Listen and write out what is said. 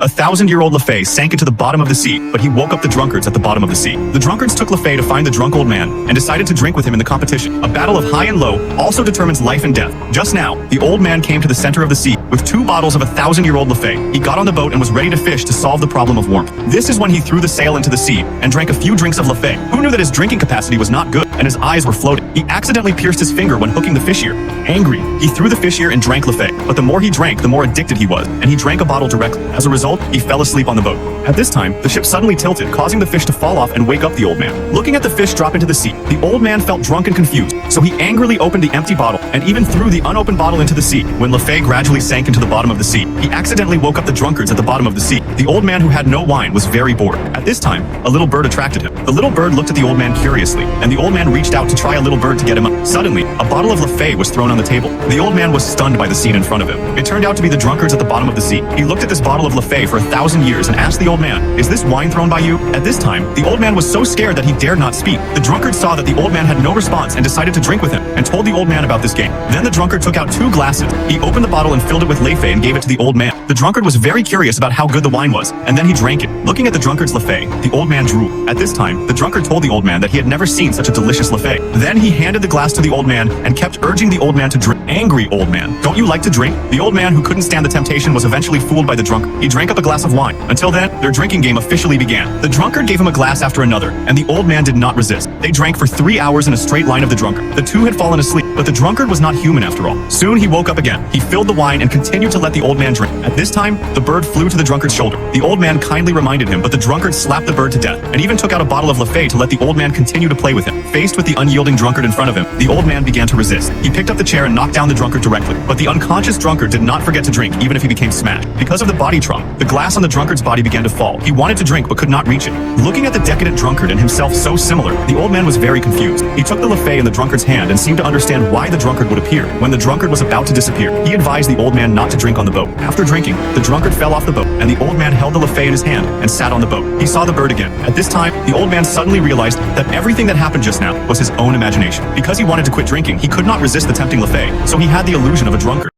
1,000-year-old Lafite sank into the bottom of the sea, but he woke up the drunkards at the bottom of the sea. The drunkards took Lafite to find the drunk old man and decided to drink with him in the competition. A battle of high and low also determines life and death. Just now, the old man came to the center of the sea with 2 bottles of 1,000-year-old Lafite. He got on the boat and was ready to fish to solve the problem of warmth. This is when he threw the sail into the sea and drank a few drinks of Lafite. Who knew that his drinking capacity was not good and his eyes were floating? He accidentally pierced his finger when hooking the fish ear. Angry, he threw the fish ear and drank Lafite. But the more he drank, the more addicted he was, and he drank a bottle directly. As a result, he fell asleep on the boat. At this time, the ship suddenly tilted, causing the fish to fall off and wake up the old man. Looking at the fish drop into the sea, the old man felt drunk and confused, so he angrily opened the empty bottle and even threw the unopened bottle into the sea. When Lafite gradually sank into the bottom of the sea, he accidentally woke up the drunkards at the bottom of the sea. The old man who had no wine was very bored. At this time, a little bird attracted him. The little bird looked at the old man curiously, and the old man reached out to try a little bird to get him up. Suddenly, a bottle of Lafite was thrown on the table. The old man was stunned by the scene in front of him. It turned out to be the drunkards at the bottom of the sea. He looked at this bottle of Lafite for 1,000 years and asked the old man, "Is this wine thrown by you?" At this time, the old man was so scared that he dared not speak. The drunkard saw that the old man had no response and decided to drink with him, and told the old man about this game. Then the drunkard took out 2 glasses. He opened the bottle and filled it with Lafite and gave it to the old man. The drunkard was very curious about how good the wine was, and then he drank it. Looking at the drunkard's Lafite, the old man drooled. At this time, the drunkard told the old man that he had never seen such a delicious Lafite. Then he handed the glass to the old man and kept urging the old man to drink. Angry old man, "Don't you like to drink?" The old man, who couldn't stand the temptation, was eventually fooled by the drunkard. He drank up a glass of wine. Until then, their drinking game officially began. The drunkard gave him a glass after another, and the old man did not resist. They drank for 3 hours in a straight line of the drunkard. The two had fallen asleep, but the drunkard was not human after all. Soon he woke up again. He filled the wine and continued to let the old man drink. At this time, the bird flew to the drunkard's shoulder. The old man kindly reminded him, but the drunkard slapped the bird to death, and even took out a bottle of Lafite to let the old man continue to play with him. Faced with the unyielding drunkard in front of him, the old man began to resist. He picked up the chair and knocked down the drunkard directly. But the unconscious drunkard did not forget to drink, even if he became smashed. Because of the body trauma, the glass on the drunkard's body began to fall. He wanted to drink but could not reach it. Looking at the decadent drunkard and himself so similar, the old man was very confused. He took the Lafite in the drunkard's hand and seemed to understand why the drunkard would appear. When the drunkard was about to disappear, he advised the old man not to drink on the boat. After drinking, the drunkard fell off the boat, and the old man held the Lafite in his hand and sat on the boat. He saw the bird again. At this time, the old man suddenly realized that everything that happened just now was his own imagination. Because he wanted to quit drinking, he could not resist the tempting Lafite, so he had the illusion of a drunkard.